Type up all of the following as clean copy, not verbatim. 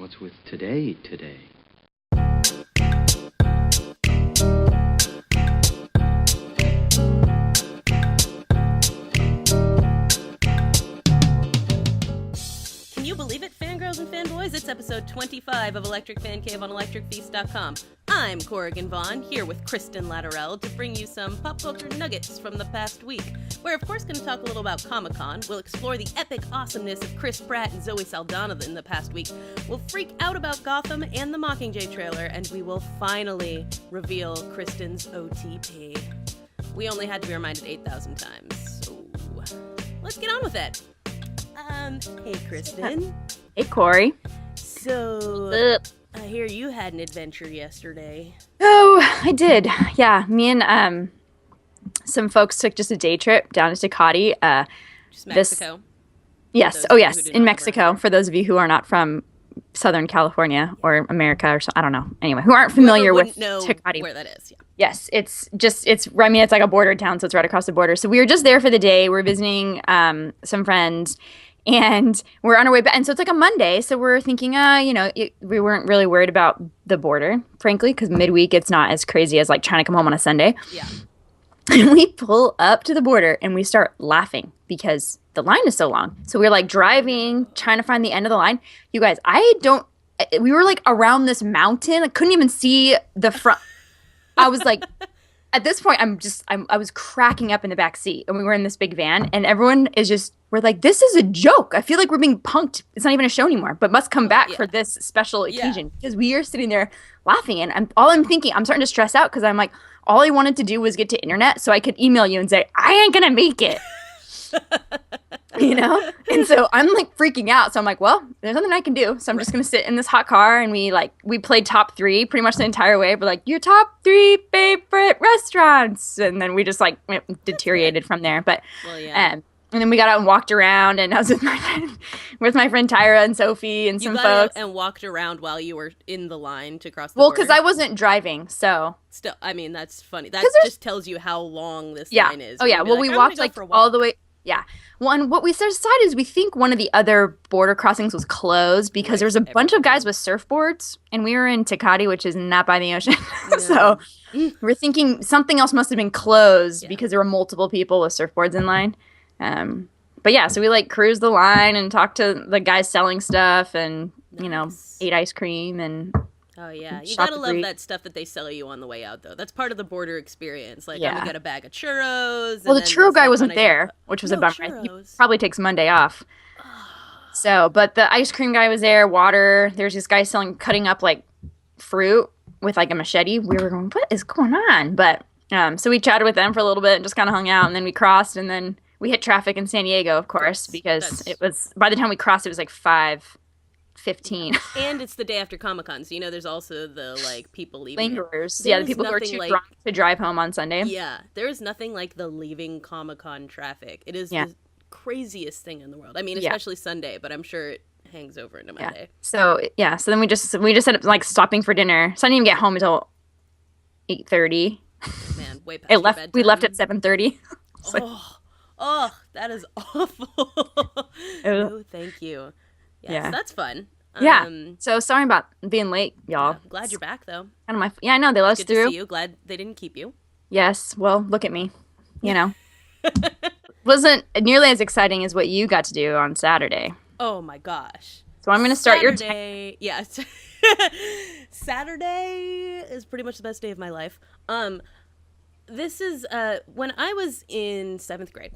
What's with today? Can you believe it, fangirls and fanboys? It's episode 25 of Electric Fancave on electricfeast.com. I'm Corrigan Vaughn, here with Kristin Latterell to bring you some pop culture nuggets from the past week. We're of course going to talk a little about Comic-Con. We'll explore the epic awesomeness of Chris Pratt and Zoe Saldana in the past week. We'll freak out about Gotham and the Mockingjay trailer, and we will finally reveal Kristin's OTP. We only had to be reminded 8,000 times, so let's get on with it. Hey Kristin. Hey Corey. So, I hear you had an adventure yesterday. Oh, I did. Yeah, me and some folks took just a day trip down to Tecate. Just Mexico. Yes. Oh, yes, in Mexico. For those of you who are not from Southern California or America or so, I don't know. Anyway, who aren't familiar with Tecate. Where that is, yeah. Yes, it's like a border town, so it's right across the border. So we were just there for the day. We're visiting some friends. And we're on our way back. And so it's like a Monday. So we're thinking, we weren't really worried about the border, frankly, because midweek it's not as crazy as like trying to come home on a Sunday. Yeah. And we pull up to the border and we start laughing because the line is so long. So we're like driving, trying to find the end of the line. You guys, we were like around this mountain. I couldn't even see the front. I was like, at this point, I was cracking up in the back seat, and we were in this big van, and everyone we're like, this is a joke. I feel like we're being punked. It's not even a show anymore, but must come back for this special occasion because we are sitting there laughing, and I'm starting to stress out because I'm like, all I wanted to do was get to internet so I could email you and say, I ain't gonna make it. And so I'm like freaking out. So I'm like, well, there's nothing I can do. So I'm just gonna sit in this hot car, and we played top 3 pretty much the entire way. We're like, your top 3 favorite restaurants, and then we just like deteriorated from there. But and then we got out and walked around, and I was with my friend Tyra and Sophie and some folks. You got out and walked around while you were in the line to cross the border? Well, because I wasn't driving, so. Still, I mean, that's funny. That just tells you how long this line is. Oh, yeah. Well, we walked all the way. Yeah. Well, and what we decided is we think one of the other border crossings was closed because there was a bunch of guys with surfboards, and we were in Tecate, which is not by the ocean. No. So we're thinking something else must have been closed because there were multiple people with surfboards in line. But yeah, so we like cruised the line and talked to the guys selling stuff and, ate ice cream and. Oh, yeah. You gotta love that stuff that they sell you on the way out, though. That's part of the border experience. Like, I'm gonna get a bag of churros. Well, the churro guy wasn't there, which was a bummer. He probably takes Monday off. So, but the ice cream guy was there, water. There's this guy cutting up like fruit with like a machete. We were going, what is going on? But, so we chatted with them for a little bit and just kind of hung out, and then we crossed, and then we hit traffic in San Diego, of course, because it was, by the time we crossed, it was like 5:15. And it's the day after Comic-Con, so there's also the like people leaving. Lingerers. The people who are too drunk to drive home on Sunday. Yeah, there is nothing like the leaving Comic-Con traffic. It is the craziest thing in the world. I mean, especially Sunday, but I'm sure it hangs over into Monday. So then we just ended up like stopping for dinner. So I didn't even get home until 8:30. Man, way past your bedtime. We left at 7:30. Oh, that is awful. No, thank you. Yes, that's fun. So sorry about being late, y'all. I'm glad you're back, though. I know. They let us through. Good to see you. Glad they didn't keep you. Yes. Well, look at me. Wasn't nearly as exciting as what you got to do on Saturday. Oh, my gosh. So I'm going to start your Saturday. Yeah. Saturday is pretty much the best day of my life. This is when I was in 7th grade.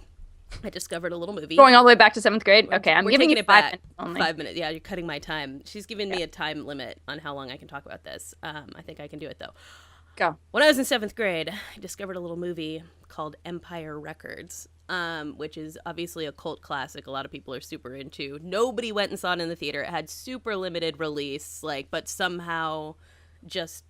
I discovered a little movie. Going all the way back to 7th grade? Okay, I'm giving you 5 minutes only. 5 minutes. Yeah, you're cutting my time. She's giving me a time limit on how long I can talk about this. I think I can do it, though. Go. When I was in 7th grade, I discovered a little movie called Empire Records, which is obviously a cult classic a lot of people are super into. Nobody went and saw it in the theater. It had super limited release, but somehow just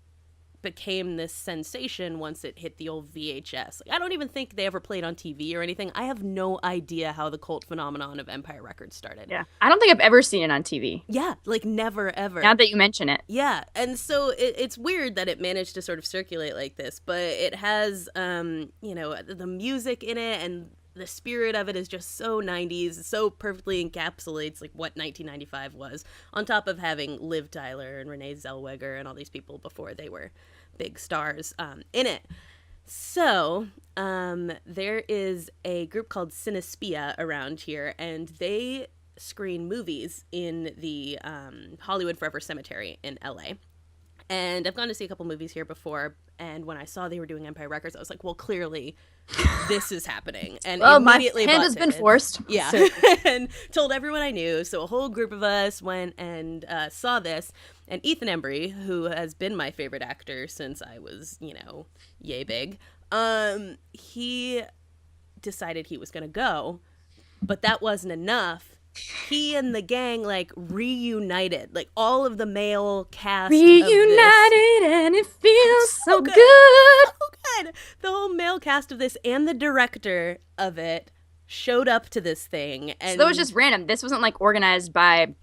became this sensation once it hit the old VHS. I don't even think they ever played on TV or anything. I have no idea how the cult phenomenon of Empire Records started. Yeah. I don't think I've ever seen it on TV. Yeah, never, ever. Now that you mention it. Yeah, and so it's weird that it managed to sort of circulate like this, but it has, the music in it, and the spirit of it is just so 90s, so perfectly encapsulates like what 1995 was, on top of having Liv Tyler and Renee Zellweger and all these people before they were big stars in it. So there is a group called Cinespia around here, and they screen movies in the Hollywood Forever Cemetery in LA. And I've gone to see a couple movies here before, and when I saw they were doing Empire Records, I was like, well, clearly this is happening. And immediately my hand has been forced. Yeah. And told everyone I knew. So a whole group of us went and saw this. And Ethan Embry, who has been my favorite actor since I was, yay big, he decided he was going to go, but that wasn't enough. He and the gang like reunited, like all of the male cast reunited, and it feels so good. So good. The whole male cast of this and the director of it showed up to this thing, and so that was just random. This wasn't like organized by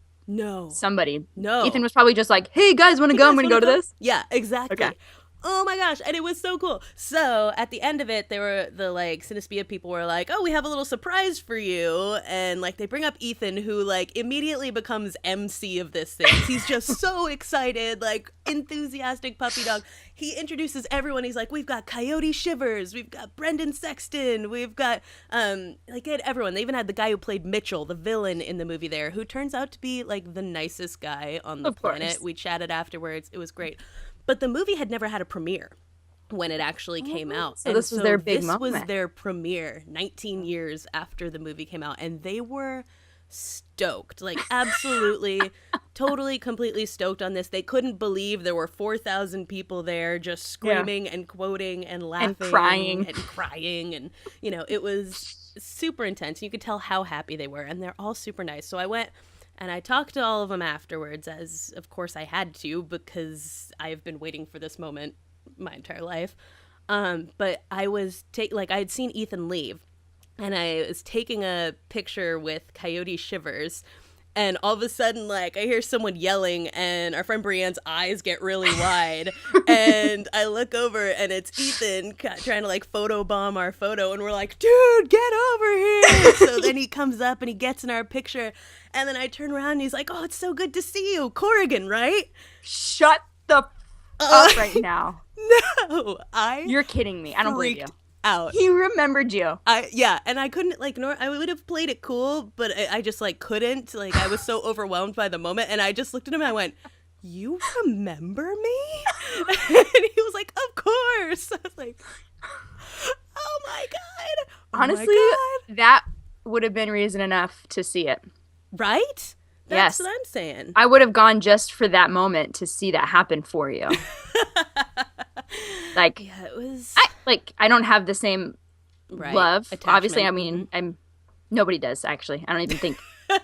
somebody. No, Ethan was probably just like, "Hey guys, want to go? I'm going to go to this." Yeah, exactly. Okay. Oh my gosh, and it was so cool. So at the end of it, the like Cinespia people were like, "Oh, we have a little surprise for you," and like they bring up Ethan, who like immediately becomes MC of this thing. He's just so excited, like enthusiastic puppy dog. He introduces everyone. He's like, "We've got Coyote Shivers, we've got Brendan Sexton, we've got like they had everyone. They even had the guy who played Mitchell, the villain in the movie there, who turns out to be like the nicest guy on the planet. We chatted afterwards. It was great." But the movie had never had a premiere when it actually came out. So this was their big moment. This was their premiere 19 years after the movie came out. And they were stoked, like absolutely, totally, completely stoked on this. They couldn't believe there were 4,000 people there just screaming and quoting and laughing. And crying. And, it was super intense. You could tell how happy they were. And they're all super nice. So I went... and I talked to all of them afterwards, as of course I had to, because I have been waiting for this moment my entire life. But I was I had seen Ethan leave, and I was taking a picture with Coyote Shivers, and all of a sudden, like, I hear someone yelling, and our friend Brienne's eyes get really wide, and I look over, and it's Ethan trying to, like, photobomb our photo, and we're like, dude, get over here! So then he comes up, and he gets in our picture, and then I turn around, and he's like, oh, it's so good to see you. Corrigan, right? Shut the up right now. No, You're kidding me. I don't believe you. Out. He remembered you. And I couldn't I would have played it cool, but I just like couldn't. Like I was so overwhelmed by the moment, and I just looked at him and I went, "You remember me?" And he was like, "Of course." I was like, "Oh my god!" Honestly, that would have been reason enough to see it. Right? That's what I'm saying. I would have gone just for that moment to see that happen for you. Like, yeah, it was. I don't have the same love. Attachment. Obviously, I mean, nobody does actually. I don't even think. They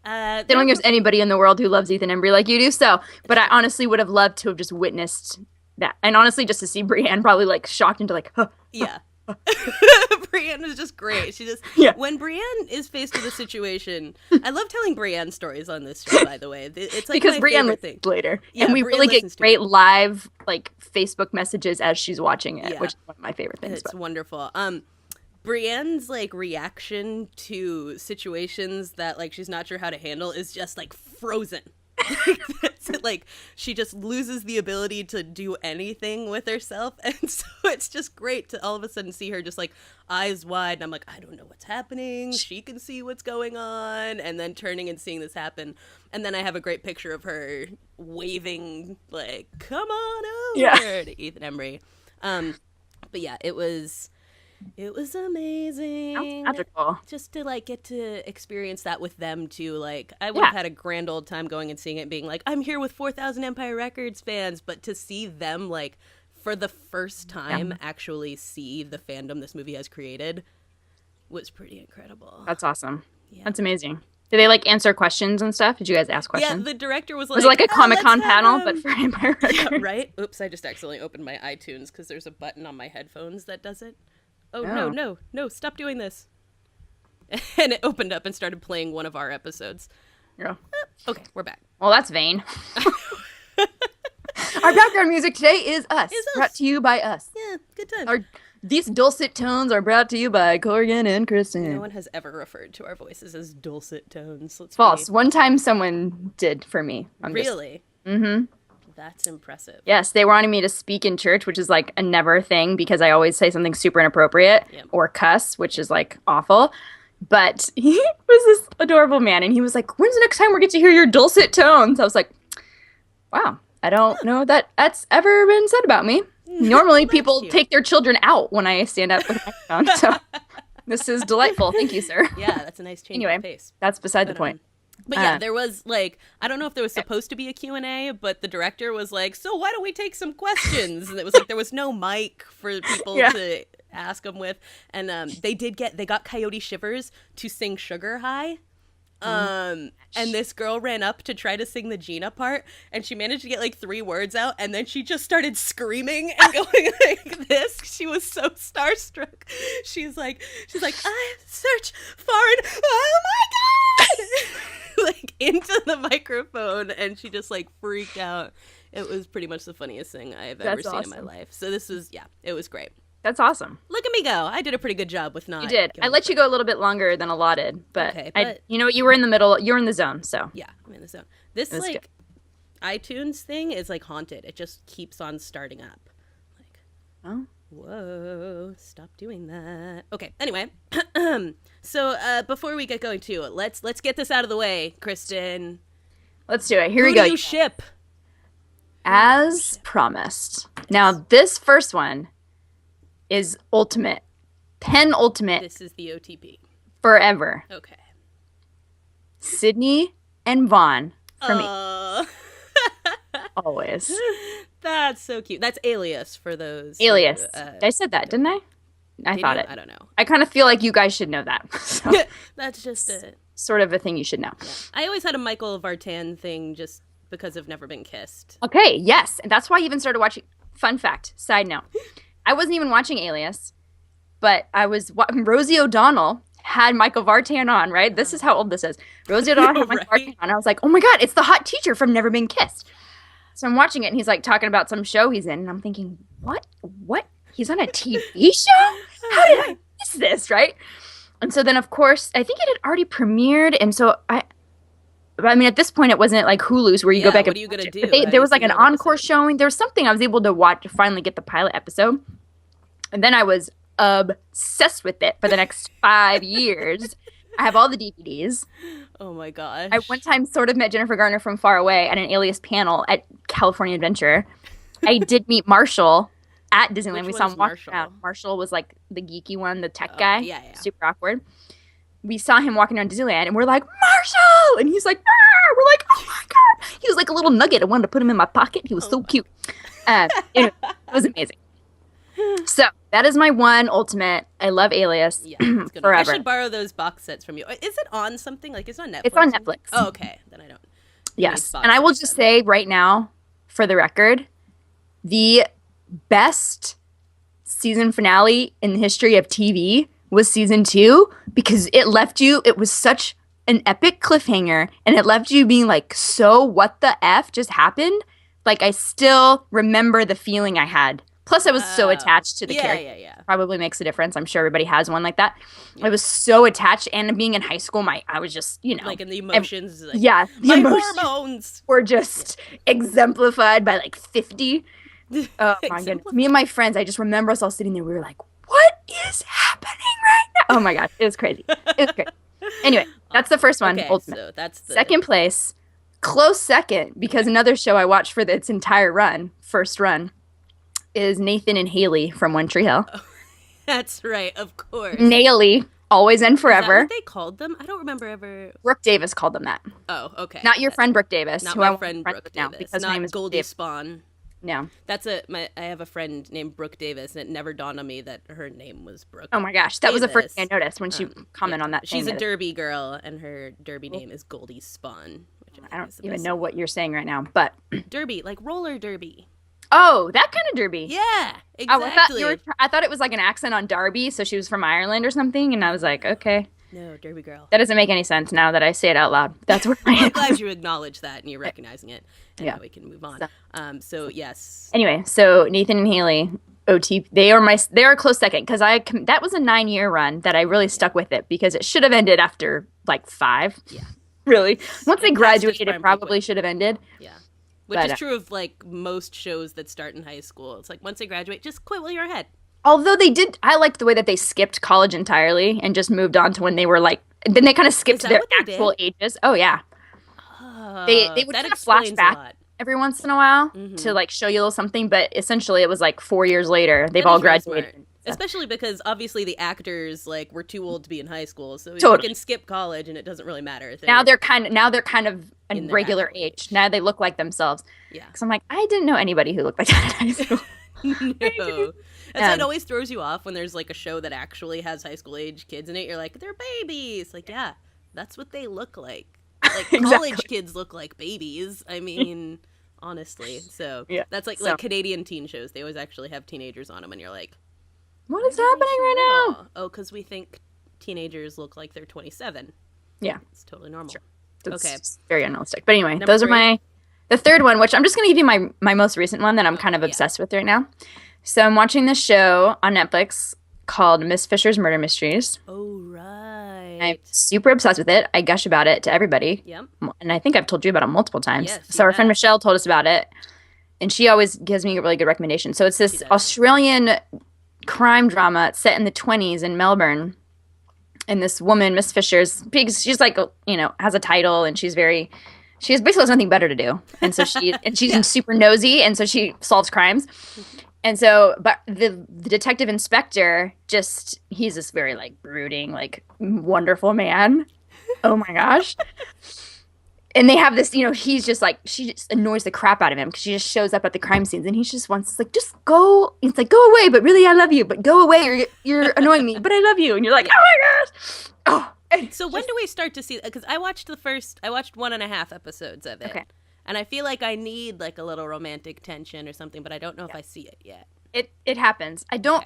don't think there's anybody in the world who loves Ethan Embry like you do. So, but I honestly would have loved to have just witnessed that, and honestly, just to see Brienne probably like shocked into like, huh. Yeah. Brienne is just great. She just when Brienne is faced with a situation, I love telling Brienne stories on this show. By the way, it's like because my Brienne favorite thing. Later, yeah, and we Brienne really get great live like Facebook messages as she's watching it, which is one of my favorite things. It's wonderful. Brienne's like reaction to situations that like she's not sure how to handle is just like frozen. Like she just loses the ability to do anything with herself, and so it's just great to all of a sudden see her just like eyes wide, and I'm like, I don't know what's happening. She can see what's going on, and then turning and seeing this happen, and then I have a great picture of her waving like, "Come on over" to Ethan Embry. But yeah, it was amazing. That's magical. Just to like get to experience that with them too. Like I would have had a grand old time going and seeing it, being like, I'm here with 4,000 Empire Records fans, but to see them like for the first time actually see the fandom this movie has created was pretty incredible. That's awesome. Yeah. That's amazing. Did they like answer questions and stuff? Did you guys ask questions? Yeah, the director was it like a ComicCon panel, but for Empire Records. Yeah, right? Oops, I just accidentally opened my iTunes because there's a button on my headphones that does it. Oh, no, stop doing this. And it opened up and started playing one of our episodes. Yeah. Okay, we're back. Well, that's vain. Our background music today is Us. Brought to you by Us. Yeah, good time. Our These dulcet tones are brought to you by Corrigan and Kristin. No one has ever referred to our voices as dulcet tones. False. One time someone did for me. Really? Mm-hmm. That's impressive. Yes, they wanted me to speak in church, which is like a never thing because I always say something super inappropriate or cuss, which is like awful. But he was this adorable man, and he was like, when's the next time we get to hear your dulcet tones? I was like, wow, I don't know that that's ever been said about me. Normally people take their children out when I stand up with a microphone, so this is delightful. Thank you, sir. Yeah, that's a nice change of pace. That's beside the point. But yeah, there was like, I don't know if there was supposed to be a Q&A, but the director was like, so why don't we take some questions? And it was like, there was no mic for people to ask them with. And they got Coyote Shivers to sing Sugar High. And this girl ran up to try to sing the Gina part, and she managed to get like 3 words out, and then she just started screaming and going like this. She was so starstruck. She's like, I search for an, oh my God! Like into the microphone, and she just like freaked out. It was pretty much the funniest thing I have ever seen in my life. So this was, it was great. That's awesome. Look at me go. I did a pretty good job with not. You did. I let you go a little bit longer than allotted, but, you know, you were in the middle. You're in the zone, so. Yeah, I'm in the zone. This, like, good. iTunes thing is, like, haunted. It just keeps on starting up. Like, oh. Whoa, stop doing that. Okay, anyway. So, before we get going, too, let's get this out of the way, Kristin. Let's do it. Here we go. Who do you ship? As promised. Now, this first one is ultimate. Penultimate. This is the OTP. Forever. Okay. Sydney and Vaughn for me. Always. That's so cute. That's Alias for those. Alias. I said that, didn't I? I thought it. I don't know. I kind of feel like you guys should know that. So that's just sort of a thing you should know. Yeah. I always had a Michael Vartan thing just because I've never been kissed. Okay, yes. And that's why I even started watching. Fun fact, side note. I wasn't even watching Alias, but I was Rosie O'Donnell had Michael Vartan on, right? This is how old this is. Rosie O'Donnell had Michael Vartan on. I was like, oh my God, it's the hot teacher from Never Been Kissed. So I'm watching it, and he's like talking about some show he's in, and I'm thinking, what? He's on a TV show? How did I miss this, right? And so then, of course, I think it had already premiered, and so I mean, at this point, it wasn't like Hulu's where you go back and what are you gonna do? But there was like an encore showing. There was something I was able to watch to finally get the pilot episode. And then I was obsessed with it for the next 5 years. I have all the DVDs. Oh my gosh. I one time sort of met Jennifer Garner from far away at an Alias panel at California Adventure. I did meet Marshall at Disneyland. We saw him walk around. Marshall was like the geeky one, the tech guy. Yeah. Super awkward. We saw him walking around Disneyland, and we're like, Marshall! And he's like, ah! We're like, oh my God. He was like a little nugget. I wanted to put him in my pocket. He was so cute. Anyway, it was amazing. So that is my one ultimate. I love Alias. Yeah, it's good. Forever. I should borrow those box sets from you. Is it on something? Like, it's on Netflix? It's on Netflix. Oh, okay. Then I don't. Yes. And I will just say right now, for the record, the best season finale in the history of TV was season 2 because it was such an epic cliffhanger, and it left you being like, so what the F just happened? Like, I still remember the feeling I had. Plus, I was so attached to the character. Yeah. Probably makes a difference. I'm sure everybody has one like that. Yeah. I was so attached, and being in high school, I was just, like in the emotions. The emotions hormones were just exemplified by like 50. Oh my goodness! Me and my friends, I just remember us all sitting there. We were like, "What is happening right now?" Oh my God, it was crazy. It was great. Anyway, that's the first one. Okay, ultimate. So that's the second place. Close second, because another show I watched for its entire first run, is Nathan and Haley from One Tree Hill. Oh, that's right, of course. Naily, always and forever. Is that what they called them? I don't remember ever. Brooke Davis called them that. Oh, okay. Not your friend Brooke Davis. Not who my I'm friend Brooke now, Davis. because her name Not is Goldie Spawn. No. I have a friend named Brooke Davis, and it never dawned on me that her name was Brooke. Oh my gosh, that was the first thing I noticed when she commented on that. She's a Derby girl, and her Derby name is Goldie Spawn. Which I don't even know what you're saying right now, but Derby, like roller derby. Oh, that kind of Derby. Yeah, exactly. I thought it was like an accent on Derby, so she was from Ireland or something, and I was like, okay. No, Derby girl. That doesn't make any sense now that I say it out loud. That's where I'm glad you acknowledge that and you're recognizing it. And now we can move on. So yes. Anyway, so Nathan and Haley, They are a close second because that was a 9-year run that I really stuck with it because it should have ended after like 5. Yeah. Really. Once they graduated, it probably should have ended. Yeah. Which is true of like most shows that start in high school. It's like once they graduate, just quit while you're ahead. Although I liked the way that they skipped college entirely and just moved on to when they were like, then they kind of skipped their actual ages. Oh yeah. They would kind of flash back every once in a while to like show you a little something, but essentially it was like 4 years later they've all graduated. Really especially because obviously the actors like were too old to be in high school, so you can skip college and it doesn't really matter. Now they're kind of a regular age. Now they look like themselves. Yeah. Because I'm like, I didn't know anybody who looked like that in high school. No. It always throws you off when there's like a show that actually has high school age kids in it. You're like, they're babies. Like, yeah, that's what they look like. Like college kids look like babies. I mean, honestly. So that's like Canadian teen shows. They always actually have teenagers on them, and you're like, what is happening right now? Oh, because we think teenagers look like they're 27. Yeah, it's totally normal. Sure. It's very unrealistic. But anyway, those are the third one, which I'm just going to give you my most recent one that I'm kind of obsessed with right now. So I'm watching this show on Netflix called Miss Fisher's Murder Mysteries. Oh, right. I'm super obsessed with it. I gush about it to everybody. Yep. And I think I've told you about it multiple times. Yes, so our friend Michelle told us about it. And she always gives me a really good recommendation. So it's this Australian crime drama set in the 20s in Melbourne. And this woman, Miss Fisher's, she's like, has a title, and she basically has nothing better to do. And so she's super nosy, and so she solves crimes. And so, but the detective inspector he's this very like brooding, like wonderful man. Oh my gosh. And they have this, he's just like, she just annoys the crap out of him because she just shows up at the crime scenes and he just wants to like, just go. It's like, go away, but really I love you, but go away or you're annoying me, but I love you. And you're like, oh my gosh. Oh. So when do we start to see, because I watched 1.5 episodes of it. Okay. And I feel like I need like a little romantic tension or something, but I don't know if I see it yet. It happens. I don't,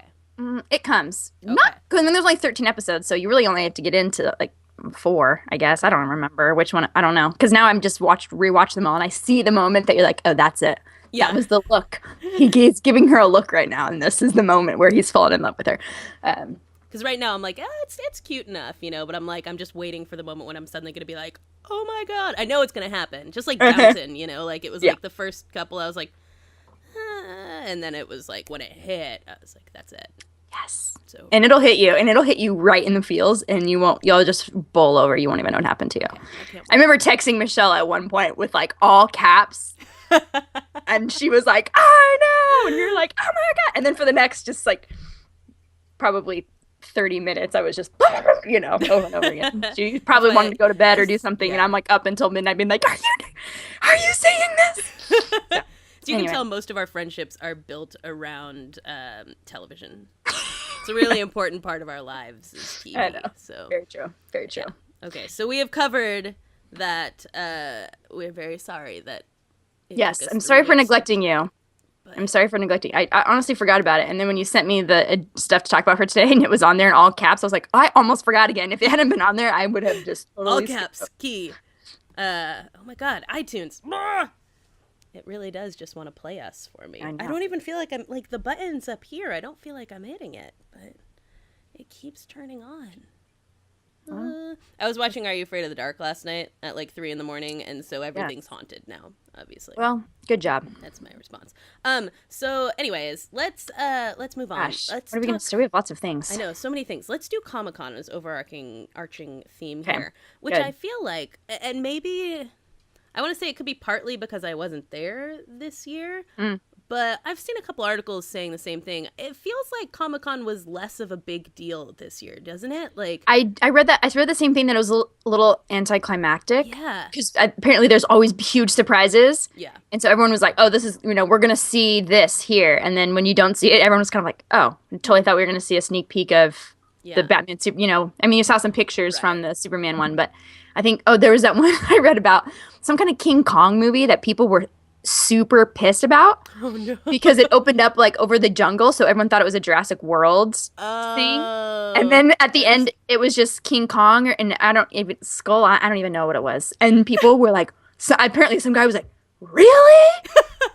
it comes. Okay. Not, because there's like 13 episodes, so you really only have to get into like 4, I guess. I don't remember which one. I don't know. Because now I'm just rewatch them all, and I see the moment that you're like, oh, that's it. Yeah. That was the look. He's giving her a look right now, and this is the moment where he's fallen in love with her. Because right now I'm like, it's cute enough, but I'm like, I'm just waiting for the moment when I'm suddenly going to be like, oh my God, I know it's going to happen. Just like Downton, like it was like the first couple, I was like, and then it was like when it hit, I was like, that's it. Yes. So, and it'll hit you right in the feels, and you'll just bowl over. You won't even know what happened to you. I remember texting Michelle at one point with like all caps, and she was like, I know, and you're like, oh my God. And then for the next just like probably 30 minutes, I was just, over and over again. She probably wanted to go to bed or do something, and I'm like up until midnight being like, are you saying this? So you can tell most of our friendships are built around television. It's a really important part of our lives is TV. I know. So very true. Very true. Yeah. Okay, so we have covered that. We're very sorry that. Yes, I'm sorry for neglecting you. I'm sorry for neglecting. I honestly forgot about it. And then when you sent me the stuff to talk about for today, and it was on there in all caps, I was like, I almost forgot again. If it hadn't been on there, I would have just totally all caps key. Oh my God, iTunes. It really does just want to play us for me. I don't even feel like I'm like the button's up here. I don't feel like I'm hitting it, but it keeps turning on. I was watching Are You Afraid of the Dark last night at like 3 a.m, and so everything's haunted now, obviously. Well, good job. That's my response. So anyways, let's move on. Gosh, what are we going to do? We have lots of things. I know, so many things. Let's do ComicCon as arching theme here, which I feel like, and maybe I want to say it could be partly because I wasn't there this year, but I've seen a couple articles saying the same thing. It feels like Comic-Con was less of a big deal this year, doesn't it? Like I read that. I read the same thing, that it was a little anticlimactic. Yeah. Because apparently there's always huge surprises. Yeah. And so everyone was like, oh, this is, we're going to see this here. And then when you don't see it, everyone was kind of like, oh, I totally thought we were going to see a sneak peek of the Batman, I mean, you saw some pictures from the Superman one, but I think, there was that one I read about some kind of King Kong movie that people were super pissed about because it opened up like over the jungle, so everyone thought it was a Jurassic World thing, and then at the end it was just King Kong and I don't even know what it was, and people were like, so apparently some guy was like, really?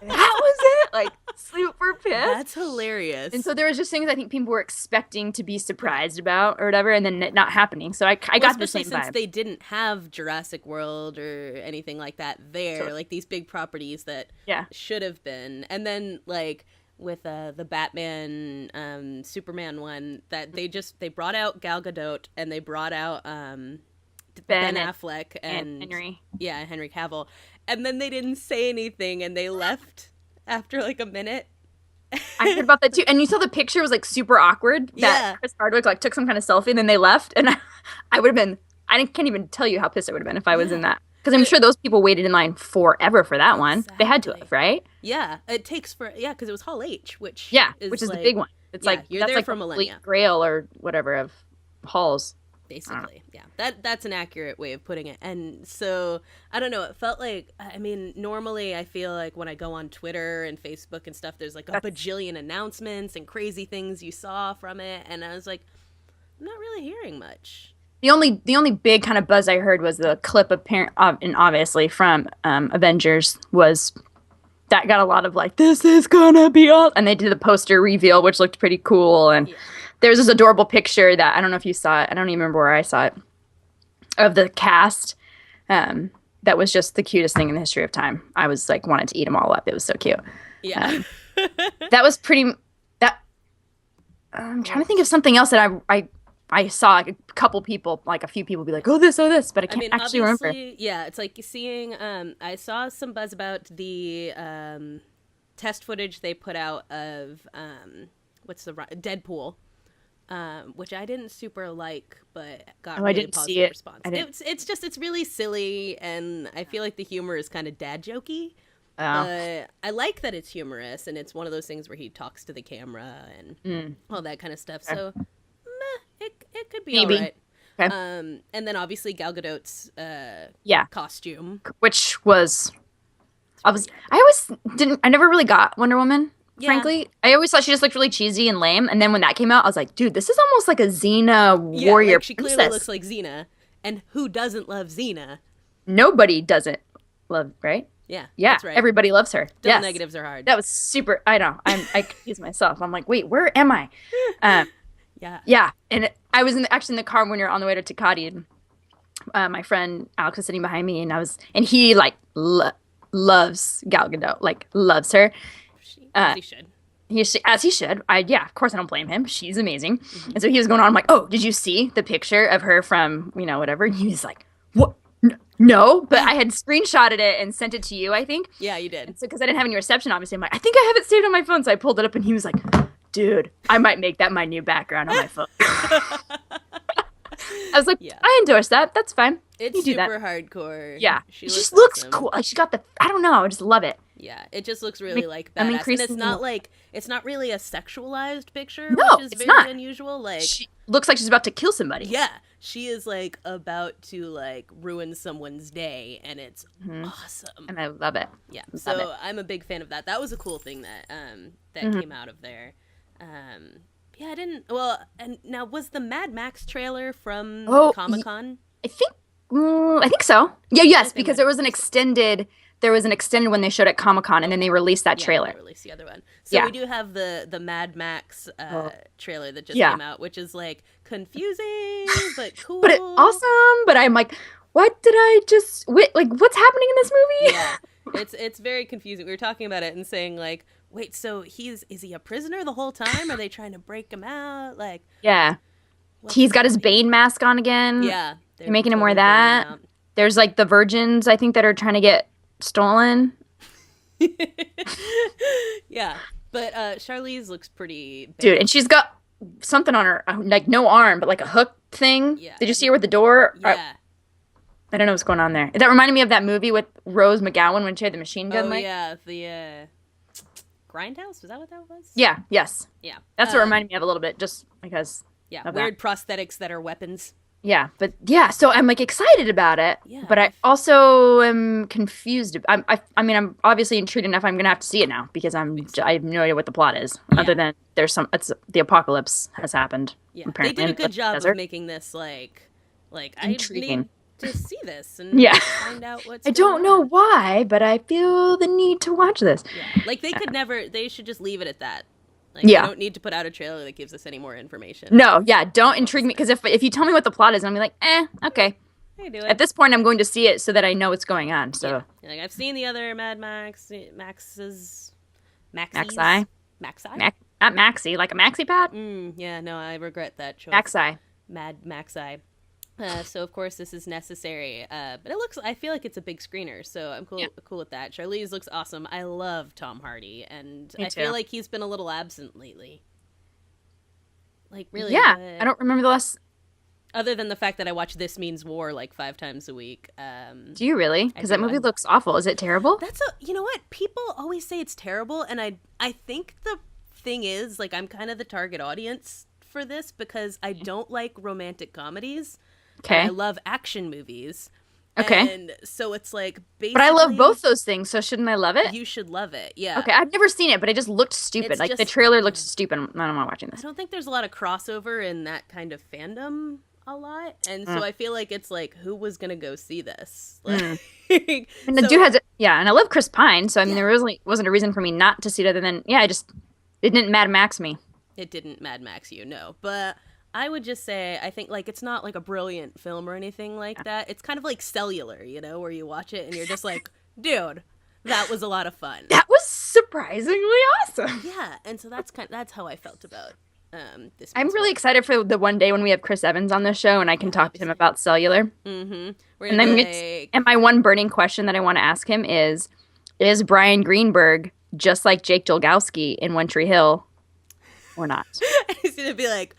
That was it? Like super pissed. That's hilarious. And so there was just things I think people were expecting to be surprised about or whatever, and then it not happening. So I got the same vibe. Since they didn't have Jurassic World or anything like that there, Totally. like these big properties that Yeah. should have been. And then like with the Batman Superman one, that they brought out Gal Gadot and they brought out Ben Affleck and Henry. Yeah, Henry Cavill. And then they didn't say anything and they left after like a minute. I heard about that too. And you saw the picture was like super awkward. That Chris Hardwick like took some kind of selfie and then they left. And I would have been, can't even tell you how pissed I would have been if I was in that. Because I'm sure those people waited in line forever for that one. They had to have, right? Yeah, it takes because it was Hall H, which is like, the big one. It's like you're that's there like for millennia. Grail or whatever of halls. Basically, yeah. That's an accurate way of putting it. And so, I don't know, it felt like, I mean, normally I feel like when I go on Twitter and Facebook and stuff, there's like a bajillion announcements and crazy things you saw from it. And I was like, I'm not really hearing much. The only big kind of buzz I heard was the clip and obviously from Avengers was that got a lot of like, this is gonna be all, and they did the poster reveal, which looked pretty cool. And there's this adorable picture that I don't know if you saw it. I don't even remember where I saw it, of the cast. That was just the cutest thing in the history of time. I was like, wanted to eat them all up. It was so cute. Yeah. That was pretty. I'm trying to think of something else that I saw like a few people be like, oh this, but I can't actually remember. Yeah, it's like seeing. I saw some buzz about the test footage they put out of Deadpool. Which I didn't super like, but got really I didn't positive see it. response. It's really silly, and I feel like the humor is kind of dad jokey. I like that it's humorous, and it's one of those things where he talks to the camera and all that kind of stuff. So, it could be all right. Okay. And then obviously Gal Gadot's costume, which was I never really got Wonder Woman. Yeah. Frankly, I always thought she just looked really cheesy and lame. And then when that came out, I was like, dude, this is almost like a Xena warrior like she princess. Clearly looks like Xena. And who doesn't love Xena? Nobody doesn't love, right? Yeah, that's right. Everybody loves her. Double negatives are hard. That was super. I know. I confused myself. I'm like, wait, where am I? Yeah. And I was actually in the car when we were on the way to Takati, and my friend Alex was sitting behind me, and he like loves Gal Gadot, like loves her. As he should. As he should. Of course I don't blame him. She's amazing. Mm-hmm. And so he was going on, I'm like, oh, did you see the picture of her from, whatever? And he was like, what? No, but I had screenshotted it and sent it to you, I think. Yeah, you did. So because I didn't have any reception, obviously, I'm like, I think I have it saved on my phone. So I pulled it up and he was like, dude, I might make that my new background on my phone. I was like, I endorse that. That's fine. It's super hardcore. Yeah. She just looks cool. Like she got I don't know. I just love it. Yeah, it just looks really like badass. Kristin, and it's not really a sexualized picture, no, which is it's very not. Unusual. Like she looks like she's about to kill somebody. Yeah, she is like about to like ruin someone's day, and it's awesome. And I love it. Yeah, so I'm a big fan of that. That was a cool thing that came out of there. Yeah, I didn't. Well, and now was the Mad Max trailer from ComicCon? I think so. Yeah, yes, because there was an extended when they showed at ComicCon, and then they released that trailer. They released the other one. So we do have the Mad Max trailer that just came out, which is like confusing but cool. But awesome. But I'm like, what did I just like? What's happening in this movie? Yeah, it's very confusing. We were talking about it and saying like, wait, so is he a prisoner the whole time? Are they trying to break him out? Like, yeah, he's got his Bane mask on again. Yeah, they're making him wear that. There's like the virgins, I think, that are trying to get stolen. Yeah, but Charlize looks pretty bad. Dude, and she's got something on her, like no arm, but like a hook thing. Yeah. Did you see her with the door? Yeah. I don't know what's going on there. That reminded me of that movie with Rose McGowan when she had the machine gun. Yeah, the Grindhouse? Was that what that was? Yeah, yes. Yeah. That's what reminded me of a little bit, just because weird prosthetics that are weapons. Yeah, but so I'm like excited about it, but I also am confused. I mean, I'm obviously intrigued enough. I'm gonna have to see it now because I have no idea what the plot is, other than the apocalypse has happened. Yeah, apparently. They did a good job of making this like intriguing. to see this and find out what's I don't know why, but I feel the need to watch this. Yeah. Like, they should just leave it at that. Like, they don't need to put out a trailer that gives us any more information. No, don't intrigue me, because if you tell me what the plot is, I'm going to be like, okay. I do it. At this point, I'm going to see it so that I know what's going on. So, like, I've seen the other Mad Maxi. Not Maxi, like a Maxi pad? Yeah, no, I regret that choice. Maxi. Mad Maxi. So of course this is necessary, but I feel like it's a big screener, so I'm cool with that. Charlize looks awesome. I love Tom Hardy, and I feel like he's been a little absent lately. Like, really? Yeah, I don't remember the last. Other than the fact that I watch This Means War like 5 times a week. Do you really? Because that movie looks awful. Is it terrible? You know what? People always say it's terrible, and I think the thing is, like, I'm kind of the target audience for this because I don't like romantic comedies. Okay. I love action movies. Okay. And so it's like, basically... But I love both those things, so shouldn't I love it? You should love it, yeah. Okay, I've never seen it, but it just looked stupid. Like, the trailer looked stupid. I'm not watching this. I don't think there's a lot of crossover in that kind of fandom a lot. And so I feel like it's like, who was going to go see this? Like, and the dude has... and I love Chris Pine, so I mean, there really wasn't a reason for me not to see it other than, it didn't Mad Max me. It didn't Mad Max you, no. But... I would just say, I think, like, it's not, like, a brilliant film or anything like that. It's kind of like Cellular, you know, where you watch it and you're just like, dude, that was a lot of fun. That was surprisingly awesome. Yeah, and so that's how I felt about this. I'm really excited for the one day when we have Chris Evans on the show and I can talk to him about Cellular. Mm-hmm. And my one burning question that I want to ask him is Brian Greenberg just like Jake Dolgowski in One Tree Hill or not? He's going to be like...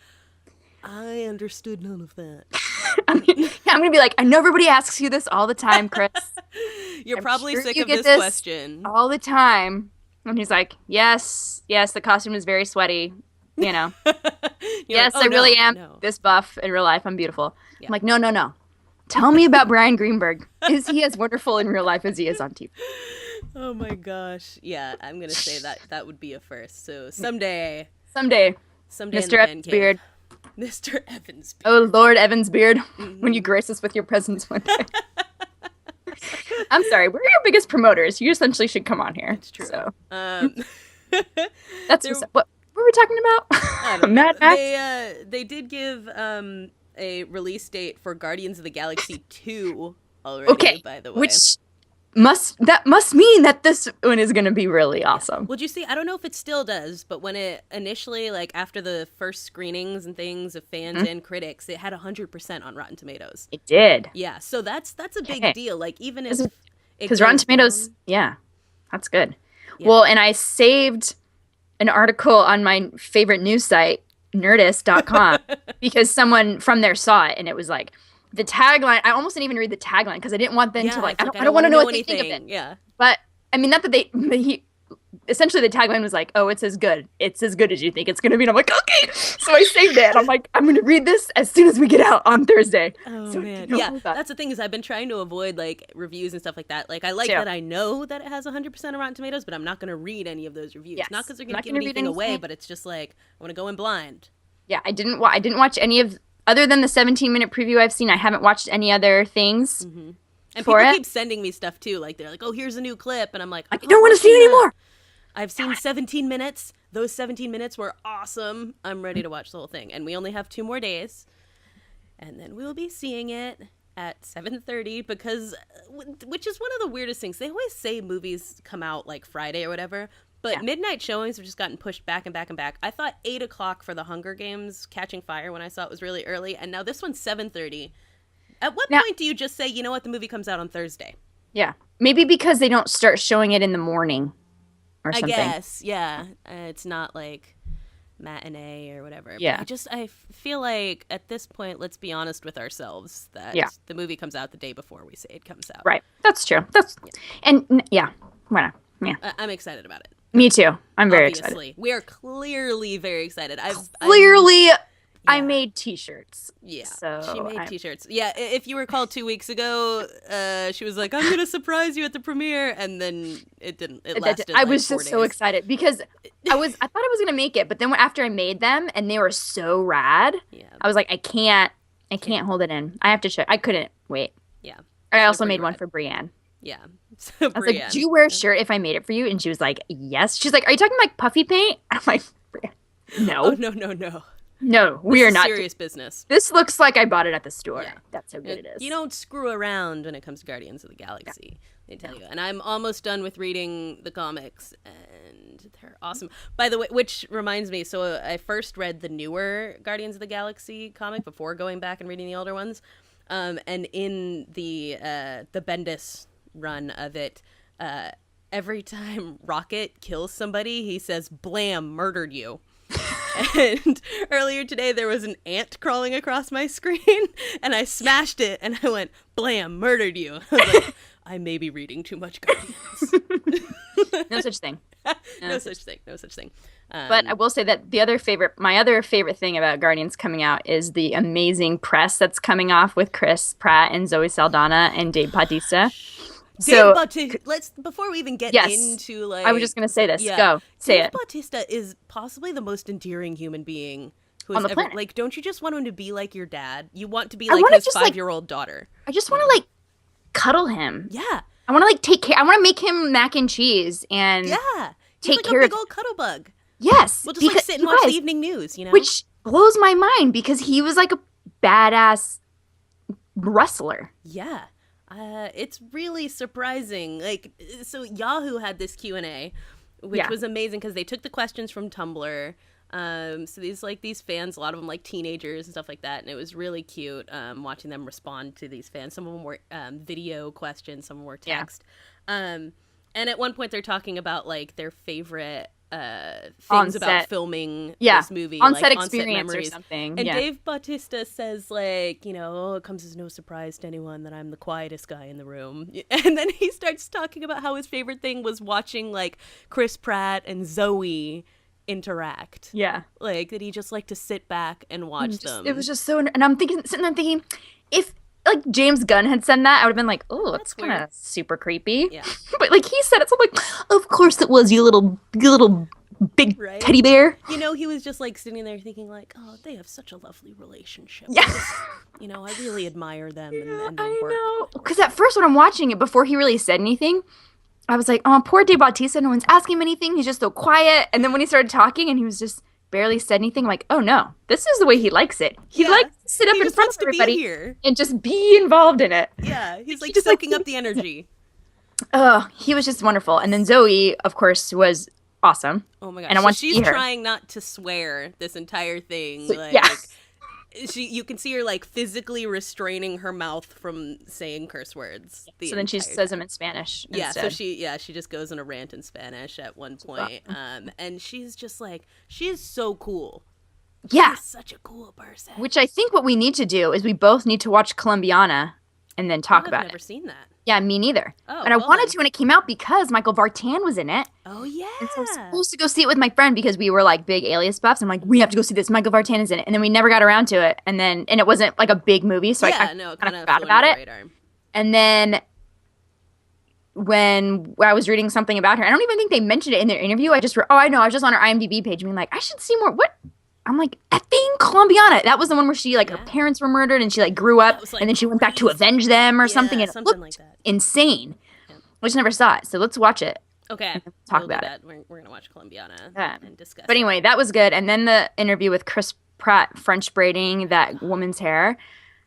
I understood none of that. I'm going to be like, I know everybody asks you this all the time, Chris. You're probably sick of this question. All the time. And he's like, yes, the costume is very sweaty, you know. Yes, like, I really am this buff in real life. I'm beautiful. Yeah. I'm like, no. Tell me about Brian Greenberg. Is he as wonderful in real life as he is on TV? Oh, my gosh. Yeah, I'm going to say that would be a first. So someday. Mr. Evans Beard. Mr. Evans Beard. Oh, Lord Evans Beard, when you grace us with your presence one day. I'm sorry, we're your biggest promoters. You essentially should come on here. It's true. So. That's what were we talking about? Mad Max? They did give a release date for Guardians of the Galaxy 2 already, by the way. Which must mean that this one is going to be really awesome. Well, you see, I don't know if it still does, but when it initially, like, after the first screenings and things of fans and critics, it had 100% on Rotten Tomatoes. It did. Yeah, so that's a big deal. Like, even if because Rotten Tomatoes, that's good. Yeah. Well, and I saved an article on my favorite news site, Nerdist.com, because someone from there saw it, and it was like, the tagline, I almost didn't even read the tagline because I didn't want them to, like, I don't want to know what they think of it. Yeah. But, I mean, not that essentially the tagline was like, oh, it's as good as you think it's going to be. And I'm like, okay. So I saved it. I'm like, I'm going to read this as soon as we get out on Thursday. Oh, so man. Yeah, that's the thing is I've been trying to avoid, like, reviews and stuff like that. Like, I like that I know that it has 100% of Rotten Tomatoes, but I'm not going to read any of those reviews. Yes. Not because they're going to give anything away, but it's just like, I want to go in blind. Yeah, I didn't watch any of... Other than the 17-minute preview I've seen, I haven't watched any other things. Mm-hmm. And people keep sending me stuff, too. Like, they're like, oh, here's a new clip. And I'm like, I don't want to see it anymore. I've seen 17 minutes. Those 17 minutes were awesome. I'm ready to watch the whole thing. And we only have 2 more days. And then we'll be seeing it at 7:30 because, which is one of the weirdest things. They always say movies come out, like, Friday or whatever. But midnight showings have just gotten pushed back and back and back. I thought 8 o'clock for the Hunger Games Catching Fire when I saw it was really early. And now this one's 7:30. At what point do you just say, you know what, the movie comes out on Thursday? Yeah. Maybe because they don't start showing it in the morning or something. I guess, yeah. It's not like matinee or whatever. Yeah. But I feel like at this point, let's be honest with ourselves that the movie comes out the day before we say it comes out. Right. That's true. Why not? Yeah. I'm excited about it. Me too. I'm very excited. We are clearly very excited. I made t-shirts. Yeah, so she made t-shirts. Yeah, if you recall 2 weeks ago, she was like, I'm going to surprise you at the premiere. And then it didn't. It lasted I was just so excited because I thought I was going to make it. But then after I made them and they were so rad, I was like, I can't hold it in. I have to check. I couldn't wait. Yeah. I also pretty made one rad. for Brienne. Yeah. So I was like, do you wear a shirt if I made it for you? And she was like, yes. She's like, are you talking like puffy paint? I'm like, Brienne, no. Oh, no. No, we This are is not. serious business. This looks like I bought it at the store. Yeah. That's how good it is. You don't screw around when it comes to Guardians of the Galaxy. They tell you. And I'm almost done with reading the comics, and they're awesome. By the way, which reminds me, so I first read the newer Guardians of the Galaxy comic before going back and reading the older ones. And in the Bendis run of it, every time Rocket kills somebody, he says, "Blam, murdered you." And earlier today there was an ant crawling across my screen, and I smashed it, and I went, "Blam, murdered you." I was like, I may be reading too much Guardians. No such thing. No such thing. But I will say that my other favorite thing about Guardians coming out is the amazing press that's coming off with Chris Pratt and Zoe Saldana and Dave Bautista. Let's before we even get into like, I was just gonna say this. Go say Dave it. Bautista is possibly the most endearing human being who on has the ever. planet. Like, don't you just want him to be like your dad? You want to be like his 5-year-old daughter. I just want to like cuddle him. Yeah. I want to like take care. I want to make him mac and cheese and He's take like care a big of. old cuddle bug. Yes, We'll just like sit and watch the evening news. You know, which blows my mind because he was like a badass wrestler. Yeah. It's really surprising. Like, so Yahoo had this Q&A, which was amazing because they took the questions from Tumblr. So these fans, a lot of them like teenagers and stuff like that, and it was really cute watching them respond to these fans. Some of them were video questions, some were text. And at one point they're talking about like their favorite things about filming this movie, on-set like experience memories or something. And Dave Bautista says like, you know, oh, it comes as no surprise to anyone that I'm the quietest guy in the room. And then he starts talking about how his favorite thing was watching like Chris Pratt and Zoe interact. Yeah, like that he just liked to sit back and watch them. It was just so, and I'm sitting there thinking, if like James Gunn had said that, I would have been like, oh, that's kind of super creepy. Yeah. But like he said it, so I'm like, of course it was, you little big teddy bear. You know, he was just like sitting there thinking like, oh, they have such a lovely relationship. Yeah. You know, I really admire them and their work. I know. Because at first when I'm watching it, before he really said anything, I was like, oh, poor Dave Bautista, no one's asking him anything. He's just so quiet. And then when he started talking and he was just barely said anything, I'm like, oh no, this is the way he likes it. He likes to sit up in front of everybody and just be involved in it. Yeah, he's like soaking up the energy. Oh, he was just wonderful. And then Zoe, of course, was awesome. Oh my gosh. And I want to she's see her. trying not to swear this entire thing. Like, you can see her like physically restraining her mouth from saying curse words. So then she says them in Spanish. Yeah, instead. so she just goes on a rant in Spanish at one point. And she's just like, she is so cool. Yeah. She's such a cool person. Which I think what we need to do is we both need to watch Columbiana and then talk about it. I've never seen that. Yeah, me neither. Oh, and I wanted to when it came out because Michael Vartan was in it. Oh, yeah. And so I was supposed to go see it with my friend because we were like big Alias buffs. I'm like, we have to go see this. Michael Vartan is in it. And then we never got around to it. And it wasn't like a big movie. So I kind of forgot about it. Radar. And then when I was reading something about her, I don't even think they mentioned it in their interview. I know. I was just on her IMDb page being like, I should see more. What? I'm like, effing Columbiana. That was the one where she, like, her parents were murdered and she, like, grew up and then she went back to avenge them or something. And something it looked like that. insane. Yeah. I just never saw it. So let's watch it. Okay. Talk about it. We're going to watch Columbiana and discuss But anyway, that was good. And then the interview with Chris Pratt French braiding that woman's hair.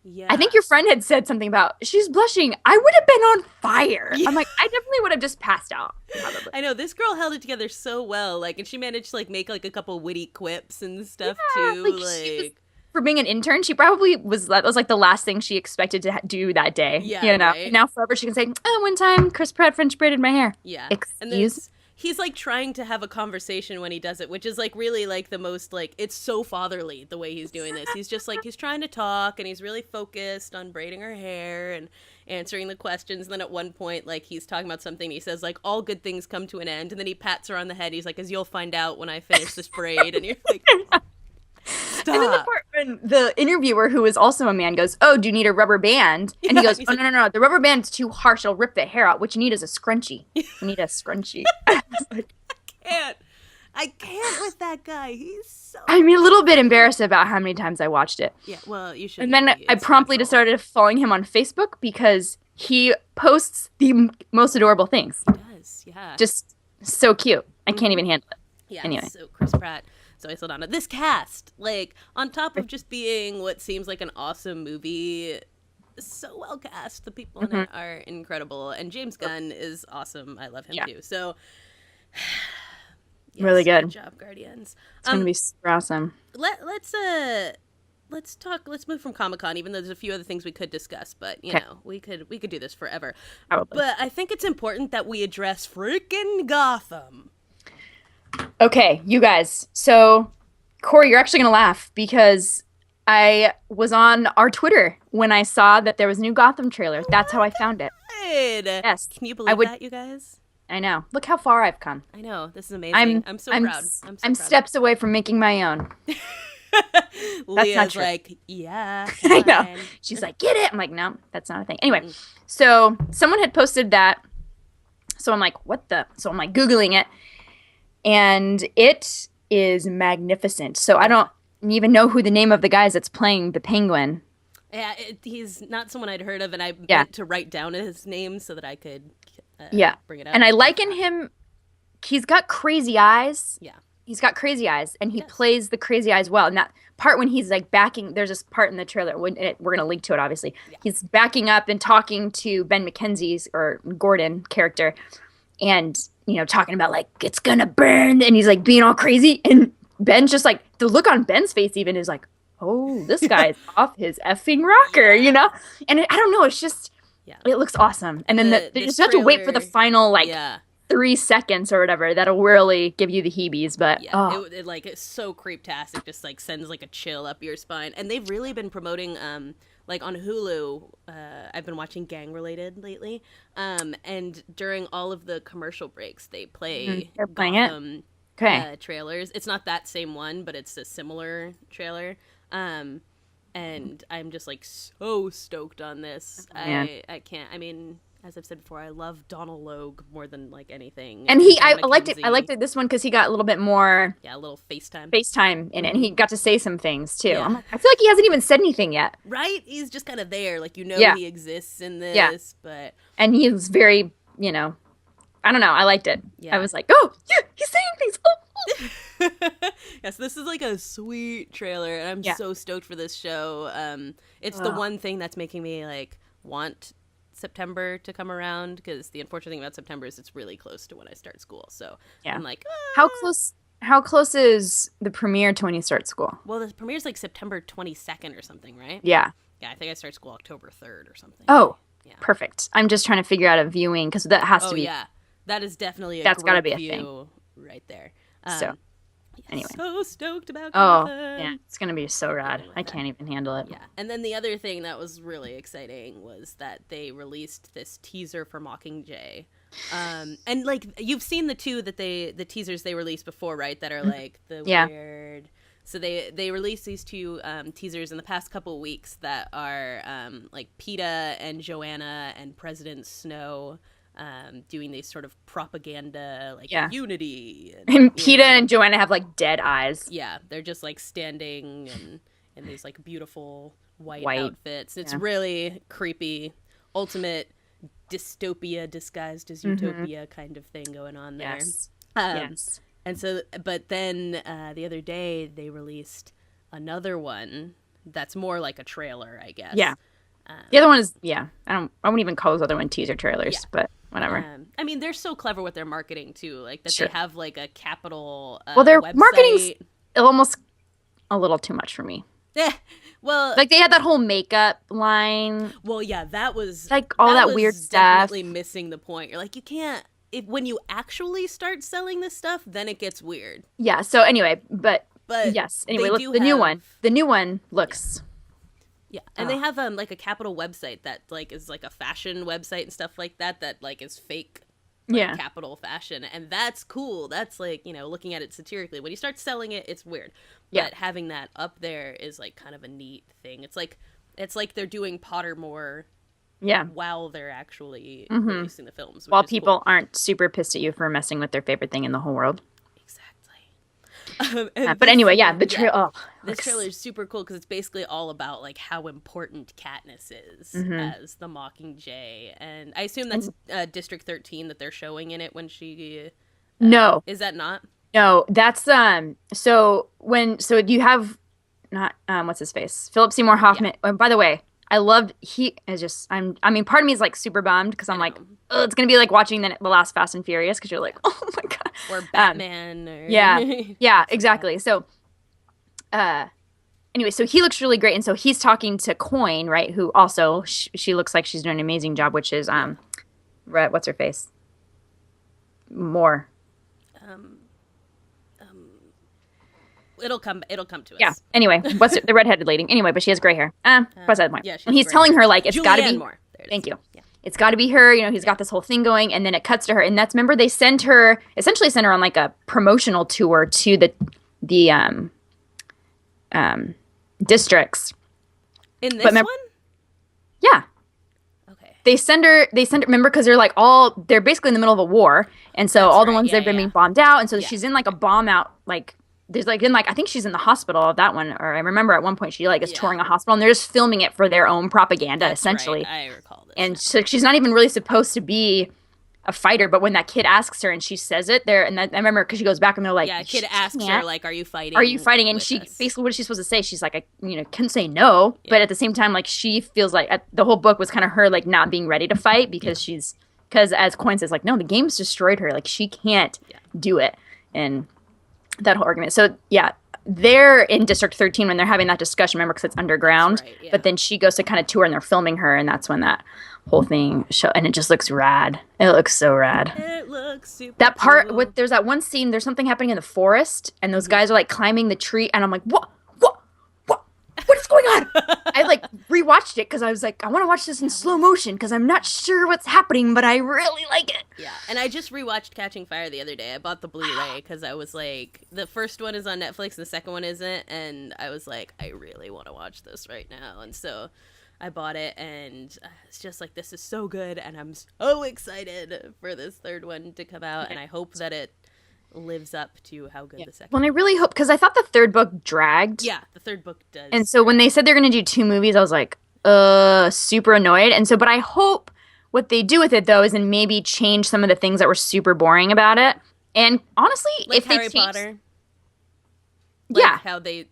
Yeah. I think your friend had said something about, she's blushing. I would have been on fire. Yeah. I'm like, I definitely would have just passed out. Probably. I know, this girl held it together so well. Like, and she managed to, like, make, like, a couple witty quips and stuff, too. Like, for being an intern, she probably that was, like, the last thing she expected to do that day. Yeah, you know? Right? Now forever she can say, oh, one time Chris Pratt French braided my hair. Yeah. Excuse? He's, like, trying to have a conversation when he does it, which is, like, really, like, the most, like, it's so fatherly the way he's doing this. He's just, like, he's trying to talk, and he's really focused on braiding her hair and answering the questions. And then at one point, like, he's talking about something, he says, like, all good things come to an end, and then he pats her on the head. He's like, as you'll find out when I finish this braid. And you're like, stop. And then the part when the interviewer, who is also a man, goes, oh, do you need a rubber band? And he goes, oh, no, the rubber band's too harsh. It'll rip the hair out. What you need is a scrunchie. You need a scrunchie. I I can't with that guy. He's so. I'm a little bit embarrassed about how many times I watched it. Yeah, well, you should. And then I promptly just started following him on Facebook because he posts the most adorable things. He does, yeah. Just so cute. I can't even handle it. Yeah, anyway. So Chris Pratt, Zoe Saldana. This cast, like, on top of just being what seems like an awesome movie, so well cast. The people in it are incredible. And James Gunn is awesome. I love him too. So, yes, really good. Good job, Guardians. It's going to be super awesome. Let's move from ComicCon, even though there's a few other things we could discuss, but you know, we could do this forever. Probably. But I think it's important that we address freaking Gotham. Okay, you guys. So, Corey, you're actually going to laugh because I was on our Twitter when I saw that there was a new Gotham trailer. That's how I found it. Yes. Can you believe that, you guys? I know. Look how far I've come. I know. This is amazing. I'm so proud. I'm steps away from making my own. Leah's like, yeah. I know. She's like, get it. I'm like, no, that's not a thing. Anyway, so someone had posted that. So I'm like, what the? So I'm like Googling it. And it is magnificent. So I don't even know who the name of the guy is that's playing the Penguin. Yeah, he's not someone I'd heard of, and I meant to write down his name so that I could bring it up. And I liken him. He's got crazy eyes. Yeah. He's got crazy eyes, and he plays the crazy eyes well. And that part when he's like backing, there's this part in the trailer, we're going to link to it, obviously. Yeah. He's backing up and talking to Ben McKenzie's, or Gordon, character, and, you know, talking about, like, it's going to burn, and he's, like, being all crazy. And Ben's just, like, the look on Ben's face even is like, oh, this guy's off his effing rocker, you know? And I don't know, it's just, it looks awesome. And then you just have to wait for the final, like, 3 seconds or whatever. That'll really give you the heebies, but it's so creeptastic, just like sends like a chill up your spine. And they've really been promoting like on Hulu, I've been watching Gang Related lately, and during all of the commercial breaks they play Gotham trailers. It's not that same one, but it's a similar trailer, and I'm just like so stoked on this. I can't, I mean, as I've said before, I love Donald Logue more than like anything. And I liked it. I liked it this one because he got a little bit more. Yeah, a little FaceTime in it, and he got to say some things too. Yeah. I feel like he hasn't even said anything yet. Right? He's just kind of there, like he exists in this, but he's very, you know, I don't know. I liked it. Yeah. I was like, oh, yeah, he's saying things. Oh. Yes, this is like a sweet trailer, and I'm so stoked for this show. It's the one thing that's making me like want September to come around, because the unfortunate thing about September is it's really close to when I start school. So I'm like, how close is the premiere to when you start school? Well, the premiere's like September 22nd or something, right? Yeah, I think I start school October 3rd or something. Oh, perfect. I'm just trying to figure out a viewing, because that has to be. Yeah, that is definitely that's got to be a view thing right there. So anyway, so stoked about Gotham. Yeah, it's gonna be so rad. I can't even handle it. Yeah, and then the other thing that was really exciting was that they released this teaser for Mockingjay, and like you've seen the teasers they released before, right? That are like the weird. So they released these two teasers in the past couple of weeks that are like PETA and Joanna and President Snow. Doing these sort of propaganda, like unity. And PETA and Joanna have like dead eyes. Yeah, they're just like standing in these like beautiful white outfits. It's really creepy, ultimate dystopia disguised as utopia kind of thing going on there. Yes. And so, but then the other day they released another one that's more like a trailer, I guess. Yeah. The other one is I wouldn't even call those other one teaser trailers, but whatever. I mean, they're so clever with their marketing too, like that they have like a capital well, their website. Marketing's almost a little too much for me. Yeah, well, like they had that whole makeup line. Well, yeah, that was like all that weird stuff. Definitely missing the point. You're like, you can't. When you actually start selling this stuff, then it gets weird. Yeah. So anyway, but yes. Anyway, the new one looks. Yeah, and they have like a Capital website that like is like a fashion website and stuff like that like is fake Capital fashion, and that's cool. That's like, you know, looking at it satirically. When you start selling it, it's weird. But having that up there is like kind of a neat thing. It's like they're doing Pottermore while they're actually releasing the films. While people aren't super pissed at you for messing with their favorite thing in the whole world. Exactly. But anyway, yeah, the trailer. Yeah. Oh, this trailer is super cool because it's basically all about like how important Katniss is as the Mockingjay, and I assume that's District 13 that they're showing in it when she. No, is that not? No, that's so you have not what's his face? Philip Seymour Hoffman. Yeah. By the way, I loved I mean part of me is like super bummed because I'm like, oh, it's gonna be like watching the last Fast and Furious because you're like, oh my god. Or Batman or Yeah, exactly. So anyway, so he looks really great, and so he's talking to Coin, right, who also she looks like she's doing an amazing job, which is what's her face? More. It'll come to us. Yeah. Anyway, the redheaded lady? Anyway, but she has gray hair. What's that point? Yeah, and he's telling her like it's got to be. Moore. Thank you. Yeah. It's got to be her. You know, he's got this whole thing going, and then it cuts to her, and that's remember they essentially send her on like a promotional tour to the districts. In this one? Yeah. Okay. They send her, remember, because they're basically in the middle of a war, and so that's all the ones they've been being bombed out, and so she's in like a bomb out, like, there's like, I think she's in the hospital of that one, or I remember at one point she like is touring a hospital, and they're just filming it for their own propaganda, essentially. Right. I recall this. And so she's not even really supposed to be a fighter, but when that kid asks her and she says it there, and I remember because she goes back and they're like, yeah, kid asks her like, "Are you fighting? Are you fighting?" And she basically, what is she supposed to say? She's like, I can say no, but at the same time, like she feels like the whole book was kind of her like not being ready to fight because because as Coin says, like, no, the game's destroyed her, like she can't do it, and that whole argument. So yeah. They're in District 13 when they're having that discussion, remember, because it's underground. Right, but then she goes to kind of tour and they're filming her, and that's when that whole thing and it just looks rad. It looks so rad. It looks super that part cool. There's that one scene, there's something happening in the forest, and those guys are like climbing the tree, and I'm like, what is going on? I like rewatched it because I was like, I want to watch this in slow motion because I'm not sure what's happening, but I really like it. Yeah, and I just rewatched Catching Fire the other day. I bought the Blu-ray because I was like, the first one is on Netflix, the second one isn't, and I was like, I really want to watch this right now, and so I bought it, and it's just like, this is so good, and I'm so excited for this third one to come out, and I hope that it lives up to how good the second. Well, I really hope, because I thought the third book dragged. Yeah, the third book does. And so when they said they're going to do 2 movies, I was like, super annoyed. And so, but I hope what they do with it though is then maybe change some of the things that were super boring about it. And honestly, like if Harry they changed, Potter, like how they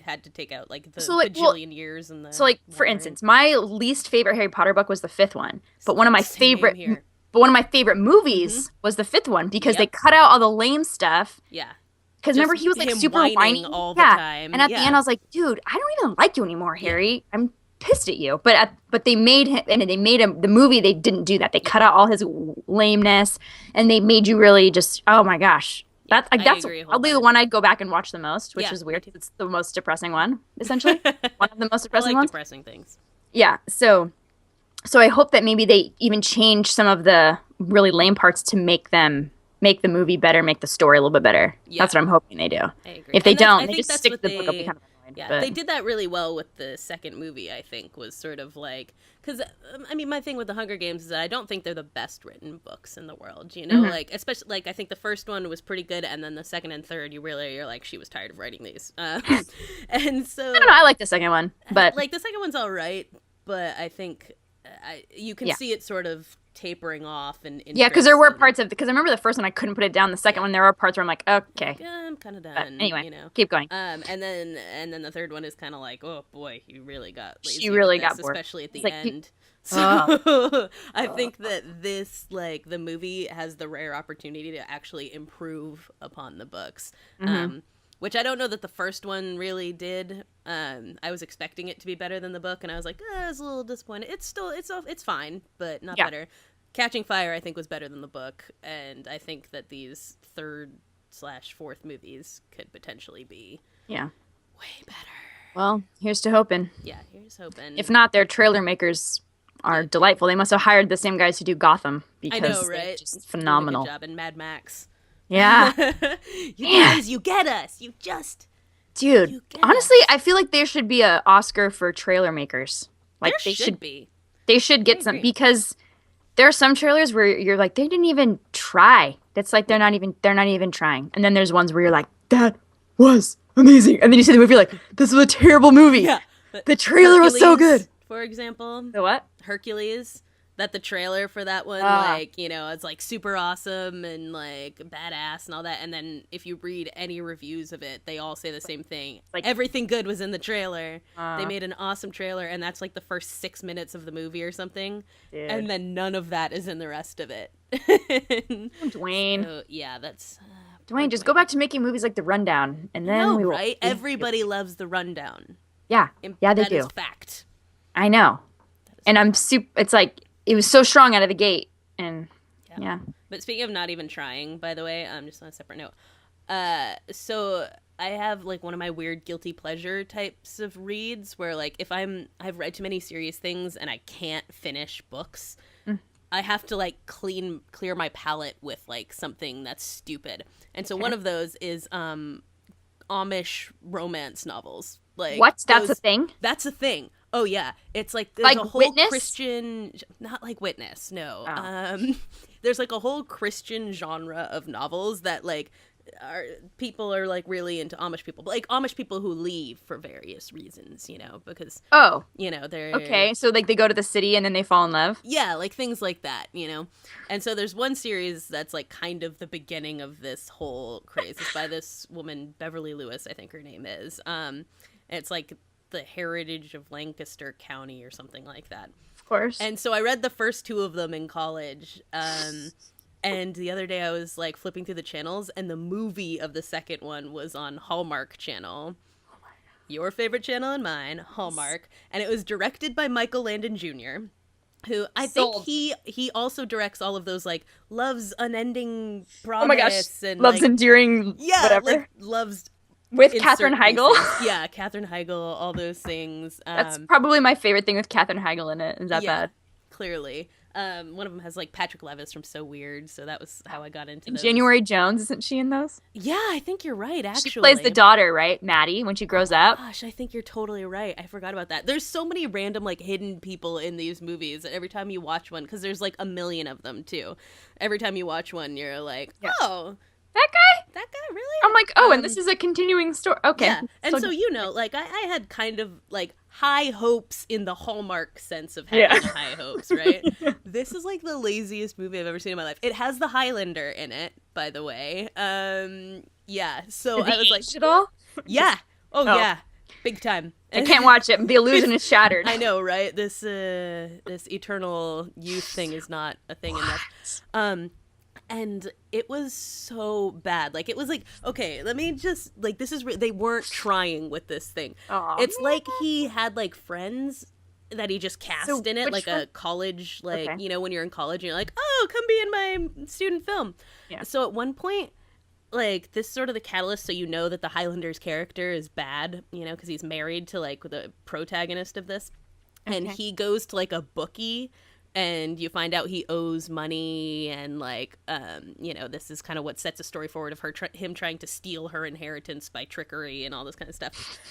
had to take out like the bajillion years and the. So like for instance, my least favorite Harry Potter book was the 5th one, but one of my favorite. But one of my favorite movies was the 5th one because they cut out all the lame stuff. Yeah. Because remember, he was like super whiny all the time. And at the end, I was like, dude, I don't even like you anymore, Harry. I'm pissed at you. But they made him, and they made him, the movie, they didn't do that. They cut out all his lameness, and they made you really just, oh my gosh. That's probably the one I'd go back and watch the most, which is weird. It's the most depressing one, essentially. One of the most depressing ones. Depressing things. Yeah, so I hope that maybe they even change some of the really lame parts to make the movie better, make the story a little bit better. Yeah. That's what I'm hoping they do. I agree. If they don't, they just stick to the book. I'll be kind of annoyed. Yeah, they did that really well with the second movie, I think, was sort of like... Because, I mean, my thing with the Hunger Games is that I don't think they're the best written books in the world, you know? Mm-hmm. Like, especially, like, I think the first one was pretty good, and then the second and third, you're like, she was tired of writing these. And so... I don't know, I like the second one, but... Like, the second one's all right, but I think... you can see it sort of tapering off and because there were parts of because I remember the first one I couldn't put it down. The second one there are parts where I'm like, okay, I'm kind of done. But anyway, you know, keep going. And then the third one is kind of like, oh boy, you really got lazy. She really got bored, especially at the end. So I think that this, like, the movie has the rare opportunity to actually improve upon the books. Mm-hmm. Which I don't know that the first one really did. I was expecting it to be better than the book, and I was like, I was a little disappointed. It's fine, but not better. Catching Fire, I think, was better than the book, and I think that these 3rd/4th movies could potentially be way better. Well, here's to hoping. Yeah, here's hoping. If not, their trailer makers are delightful. They must have hired the same guys who do Gotham because I know, right? They're just phenomenal. Good job in Mad Max. Yeah. Guys, you get us. Dude, honestly, I feel like there should be an Oscar for trailer makers. Like there should be. They should get some because There are some trailers where you're like, they didn't even try. That's like they're not even trying. And then there's ones where you're like, that was amazing. And then you see the movie like, this was a terrible movie. Yeah. The trailer was so good. For example. The what? Hercules. That the trailer for that one, like, you know, it's like super awesome and like badass and all that. And then if you read any reviews of it, they all say the same thing. Like, everything good was in the trailer. They made an awesome trailer, and that's like the first 6 minutes of the movie or something. Dude. And then none of that is in the rest of it. Dwayne. So, yeah, that's... Dwayne, just go back to making movies like The Rundown, and then we will... right? Everybody loves The Rundown. Yeah. Yeah, they do. That is fact. I know. And I'm super... It's like... It was so strong out of the gate, and yeah. But speaking of not even trying, by the way, just on a separate note, so I have like one of my weird guilty pleasure types of reads where like if I've read too many serious things and I can't finish books, I have to like clear my palate with like something that's stupid. And so one of those is Amish romance novels. Like what? That's a thing? That's a thing. Oh, yeah. It's like there's like a whole Witness? Christian... Not like Witness, no. Oh. There's like a whole Christian genre of novels that like people are like really into Amish people. But like Amish people who leave for various reasons, you know, because... You know, they're... Okay, so like they go to the city and then they fall in love? Yeah, like things like that, you know. And so there's one series that's like kind of the beginning of this whole craze. It's by this woman, Beverly Lewis, I think her name is. It's like... the heritage of Lancaster County or something like that. Of course. And so I read the first two of them in college. And the other day I was like flipping through the channels and the movie of the second one was on Hallmark Channel. Oh my God. Your favorite channel and mine, Hallmark. And it was directed by Michael Landon Jr., who I think he also directs all of those like Love's Unending Promise. Oh my gosh. And Love's like, Enduring whatever. Like Love's with Katherine Heigl? Yeah, Katherine Heigl, all those things. That's probably my favorite thing with Katherine Heigl in it. Is that bad? Clearly. One of them has like Patrick Levis from So Weird, so that was how I got into those. January Jones, isn't she in those? Yeah, I think you're right, actually. She plays the daughter, right? Maddie, when she grows up. Gosh, I think you're totally right. I forgot about that. There's so many random like hidden people in these movies that every time you watch one, because there's like a million of them too. Every time you watch one, you're like, oh... That guy, really? I'm like, oh, and this is a continuing story. Okay. Yeah. And so you know, like, I had kind of, like, high hopes in the Hallmark sense of having high hopes, right? This is, like, the laziest movie I've ever seen in my life. It has the Highlander in it, by the way. Yeah, so I was like... at all? Yeah. Oh, yeah. Big time. I can't watch it. The illusion is shattered. I know, right? This eternal youth thing is not a thing in this. And it was so bad. Like, it was like, okay, let me just, like, this is, they weren't trying with this thing. Aww. It's like he had, like, friends that he just cast in it, like a college, like, you know, when you're in college and you're like, oh, come be in my student film. Yeah. So at one point, like, this is sort of the catalyst so you know that the Highlander's character is bad, you know, because he's married to, like, the protagonist of this. And he goes to, like, a bookie. And you find out he owes money, and like, you know, this is kind of what sets a story forward of him trying to steal her inheritance by trickery and all this kind of stuff.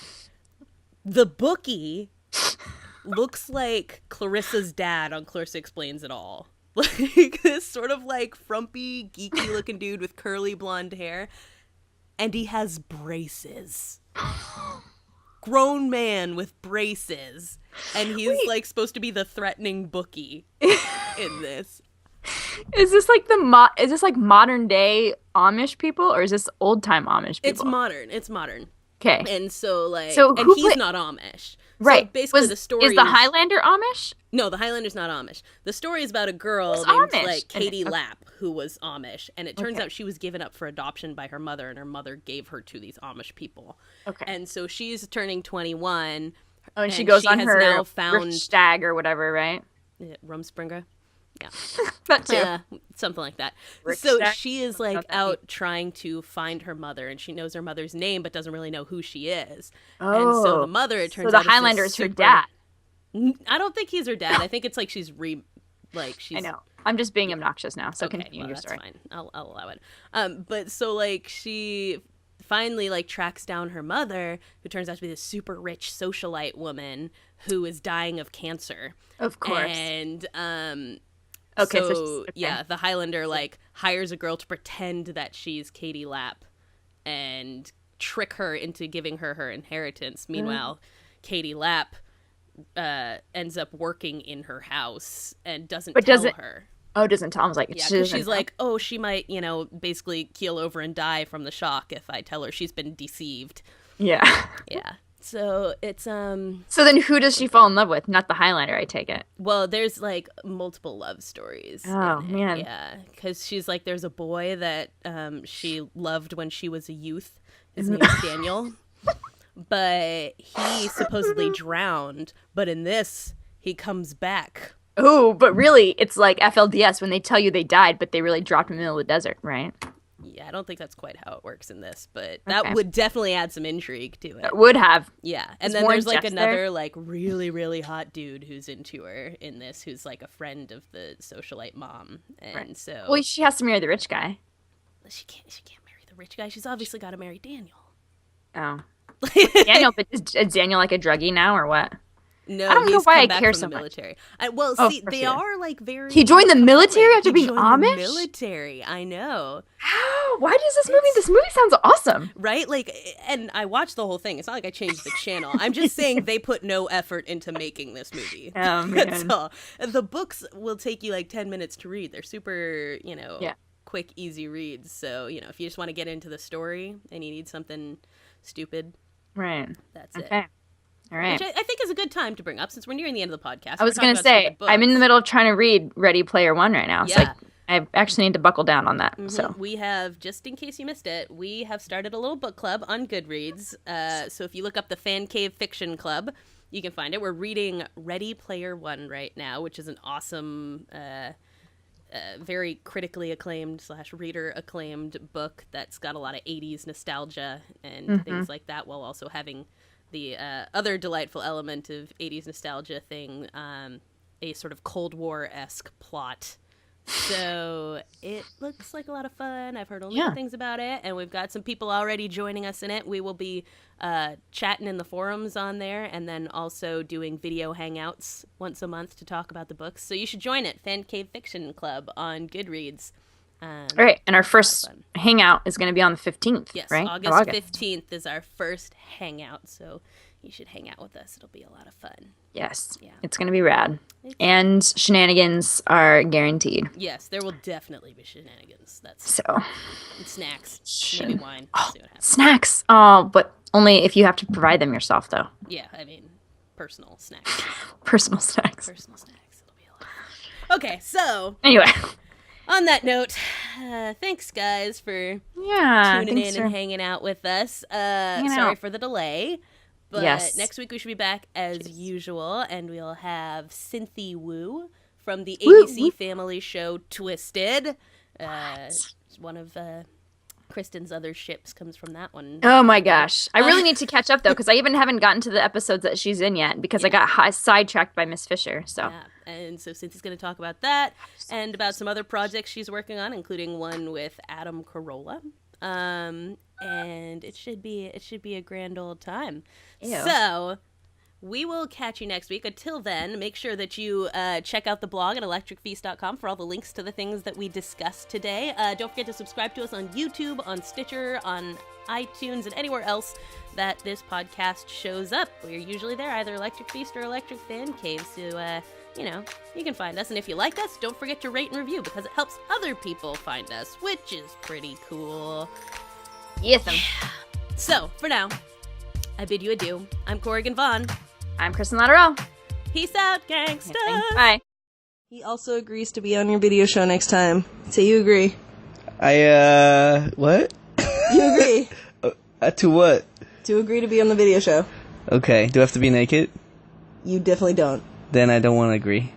The bookie looks like Clarissa's dad on Clarissa Explains It All, like this sort of like frumpy, geeky looking dude with curly blonde hair, and he has braces. Grown man with braces, and he's like supposed to be the threatening bookie in this. Is this like is this like modern day Amish people, or is this old time Amish people? It's modern. Okay. And so like, and he's not Amish. Right. So basically, the story is the Highlander Amish? No, the Highlander's not Amish. The story is about a girl named Amish? like Katie Lapp, who was Amish, and it turns out she was given up for adoption by her mother, and her mother gave her to these Amish people. Okay. And so she's turning 21. Oh, and she goes on her now found stag or whatever, right? Rumspringer. Yeah. That too. Something like that. Rick so Stack? she is like out trying to find her mother, and she knows her mother's name but doesn't really know who she is. Oh. And so the mother, it turns out, the Highlander is her dad. I don't think he's her dad. I think it's like she's I know. I'm just being obnoxious now, so continue your story. That's fine. I'll allow it. But so like she finally like tracks down her mother, who turns out to be this super rich socialite woman who is dying of cancer. Of course. And Okay, so yeah, the Highlander like hires a girl to pretend that she's Katie Lapp and trick her into giving her her inheritance. Meanwhile, Katie Lapp ends up working in her house and doesn't tell her. Oh, doesn't tell. I was like, yeah, because she's like, oh, she might, basically keel over and die from the shock if I tell her she's been deceived. Yeah. Yeah. So it's So then who does she fall in love with? Not the Highlander, I take it. Well, there's like multiple love stories. Oh man. Yeah, because she's like, there's a boy that she loved when she was a youth. His name is Daniel, but he supposedly drowned. But in this, he comes back. Oh, but really, it's like FLDS when they tell you they died, but they really dropped in the middle of the desert, right? Yeah, I don't think that's quite how it works in this, but that would definitely add some intrigue to it. It would have. Yeah, and then there's like another like really, really hot dude who's into her in this, who's like a friend of the socialite mom, and so well, she has to marry the rich guy. She can't marry the rich guy. She's obviously got to marry Daniel. Oh, Daniel, but is Daniel like a druggie now or what? No, I don't know why I care so military. much. They are like very. He joined the military after being Amish. Military, I know. How? Why does this movie? This movie sounds awesome, right? Like, and I watched the whole thing. It's not like I changed the channel. I'm just saying they put no effort into making this movie. Oh man. That's all. The books will take you like 10 minutes to read. They're super, quick, easy reads. So if you just want to get into the story and you need something stupid, right? That's it. All right. Which I think is a good time to bring up since we're nearing the end of the podcast. I was going to say, I'm in the middle of trying to read Ready Player One right now. Yeah. So I actually need to buckle down on that. Mm-hmm. So we have, just in case you missed it, we have started a little book club on Goodreads. So if you look up the Fancave Fiction Club, you can find it. We're reading Ready Player One right now, which is an awesome, very critically acclaimed / reader acclaimed book that's got a lot of 80s nostalgia and things like that, while also having the other delightful element of 80s nostalgia thing, a sort of Cold War-esque plot. So it looks like a lot of fun. I've heard only good things about it, and we've got some people already joining us in it. We will be chatting in the forums on there, and then also doing video hangouts once a month to talk about the books. So you should join it, Fancave Fiction Club on Goodreads. All right, and our first hangout is going to be on the 15th, yes, right? August 15th is our first hangout, so you should hang out with us. It'll be a lot of fun. Yes, it's going to be rad. And shenanigans are guaranteed. Yes, there will definitely be shenanigans. That's so. And snacks, maybe wine. Oh, see what happens. Snacks! Oh, but only if you have to provide them yourself, though. Yeah, I mean, personal snacks. Personal snacks. Personal snacks. It'll be a lot of fun. Okay, so. Anyway. On that note, thanks, guys, for tuning in and hanging out with us. Sorry for the delay, but next week we should be back as usual, and we'll have Cynthia Wu from the ABC Family show Twisted. One of Kristin's other ships comes from that one. Oh my gosh. I really need to catch up, though, because I even haven't gotten to the episodes that she's in yet, because I got sidetracked by Miss Fisher, so... Yeah. And so Cynthia's going to talk about that and about some other projects she's working on, including one with Adam Carolla. And it should be a grand old time. Ew. So we will catch you next week. Until then, make sure that you check out the blog at electricfeast.com for all the links to the things that we discussed today. Don't forget to subscribe to us on YouTube, on Stitcher, on iTunes, and anywhere else that this podcast shows up. We're usually there, either Electric Feast or Electric Fan Cave. So, you can find us. And if you like us, don't forget to rate and review, because it helps other people find us, which is pretty cool. Yes. So, for now, I bid you adieu. I'm Corrigan Vaughn. I'm Kristin Latterell. Peace out, gangsters. Bye. He also agrees to be on your video show next time. So you agree? What? You agree? To what? To agree to be on the video show. Okay, do I have to be naked? You definitely don't. Then I don't want to agree.